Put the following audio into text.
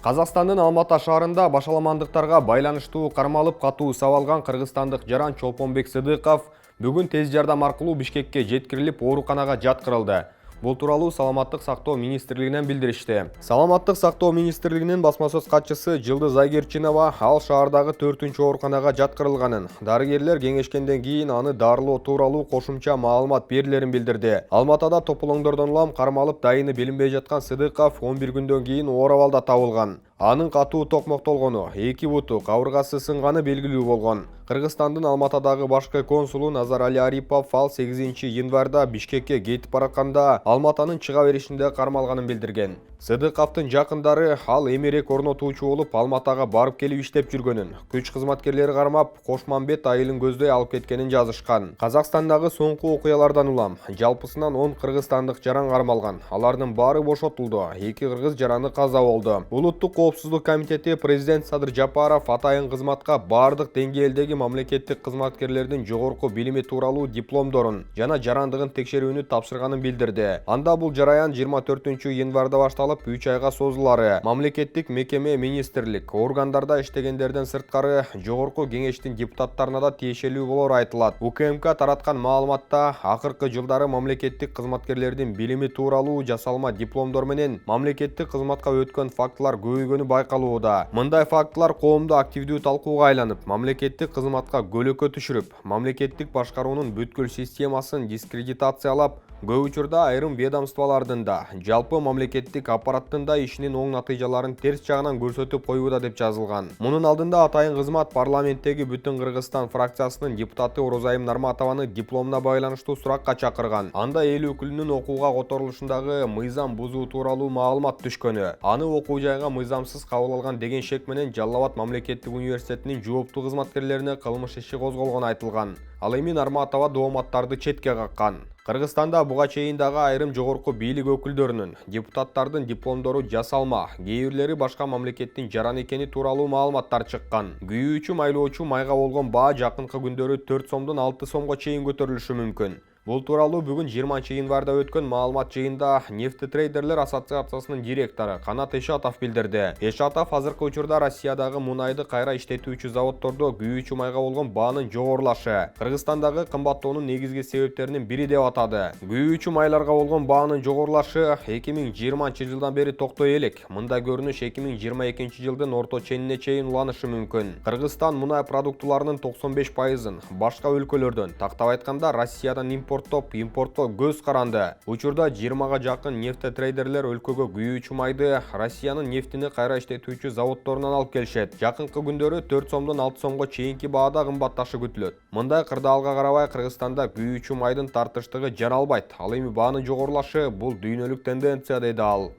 Қазақстандын Алматы шаарында башаламандыктарга байланыштуу кармалып катуу сабалган кыргызстандык жаран Чолпонбек Сыдыков бүгүн тез жардам аркылуу Бишкекке жеткирилип, ооруканага жаткырылды. Бул тууралуу Саламаттык сактоо министрлигинен билдиришти. Саламаттык сактоо министрлигинин басма-сөз катчысы Жылдыз Айгерчинова ал шаардагы 4-чү ооруканага жаткырылганын, дарыгерлер кеңешкенден кийин аны дарылоо тууралуу кошумча маалымат берилерин билдирди. Алматыда тополоңдордон улам кармалып дайыны билинбей жаткан Сыдыков 11 күндөн кийин оор абалда табылган. Анын катуу токмоктолгону, 2 буту, кабыргасы сынганы белгилүү болгон. Кыргызстандын Алматыдагы башкы консулу Назар Али Арипов ал 8 январда Бишкекке кетип баратканда Алматынын чыга беришинде кармалганын билдирген. Сыдыковдун жакындары ал эмерек орнотуучу болуп Алматыга барып келип иштеп жүргөнүн, күч кызматкерлери кармап Кошмамбет айылын көздөй алып кеткенин жазышкан. Казакстандагы соңку окуялардан улам жалпысынан 10 кыргызстандык жаран кармалган. Алардын баары бошотулду. 2 кыргыз жараны каза болду. Улуттук коопсуздук комитети президент Садыр Жапаров атайын кызматка бардык деңгээлдеги мамлекеттик кызматкерлердин жогорку билими тууралуу дипломдорун жана жарандыгын текшерүүнү тапшырганын билдирди. Анда бул жараян 24 январда башталып 3 айга созулары. Мамлекеттик мекеме, министрлик, органдарда иштегендерден сырткары жогорку кеңештин депутаттарына да тиешелүү болор айтылат. УКМК тараткан маалыматта акыркы жылдары мамлекеттик кызматкерлердин билими тууралуу жасалма дипломдор менен мамлекеттик кызматка өткөн фактылар көбөйгөнү байкалууда. Мындай фактылар коомдо активдүү талкууга айланып, мамлекеттик кызматка көлөкө түшүрүп, мамлекеттик башкаруунун бүткүл системасын дискредитациялап, көп учурда айрым ведомстволордун да, жалпы мамлекеттик аппараттын да ишинин оң натыйжаларын терс жагынан көрсөтүп коюуда деп жазылган. Мунун алдында атайын кызмат парламенттеги Бүтүн Кыргызстан фракциясынын депутаты Орозайым Нарматованы дипломуна байланыштуу суракка чакырган. Анда эл өкүлүнүн окууга которулушундагы мыйзам бузуу тууралуу маалымат түшкөнү, аны окуу жайга мыйзамсыз кабыл алган деген шек менен Жалал Абад мамлекеттик университетинин жооптуу кызматкерлерине кылмыш иши козголгону айтылган. Ал эми Нарматова дооматтарды четке каккан. Кыргызстанда буга чейин дагы айрым жогорку бийлик өкүлдөрүнүн, депутаттардын дипломдору жасалма, кээ бирлери башка мамлекеттин жараны экени тууралуу маалыматтар чыккан. Күйүүчү майлоочу майга болгон баа жакынкы күндөрү 4 сомдон 6 сомго чейин көтөрүлүшү мүмкүн. Бул тууралуу бүгүн 20 январда өткөн маалымат жыйында Нефтетрейдерлер ассоциациясынын директору Канат Эшатов билдирди. Эшатов азыркы учурда Россиядагы мунайды кайра иштетүүчү заводдордо күйүүчү майга болгон баанын жогорулашы Кыргызстандагы кымбаттоонун негизги себептеринин бири деп атады. Күйүүчү майларга болгон баанын жогорулашы 2020 жылдан бери токтой элек. Мындай көрүнүш 2022 жылдын орто ченине чейин уланышы мүмкүн. Кыргызстан мунай продуктуларынын 95%-ын башка өлкөлөрдөн, тактап айтканда Россиядан импортко көз каранды. Учурда 20-га жакын нефтетрейдерлер өлкөгө күйүүчү майды Россиянын нефтини кайра иштетүүчү заводдорунан алып келишет. Жакынкы күндөрү 4 сомдон 6 сомго чейинки баада кымбатташы күтүлөт. Мындай кырдаалга карабай Кыргызстанда күйүүчү майдын тартыштыгы жаралбайт. Ал эми баанын жогорулашы бул дүйнөлүк тенденция, деди ал.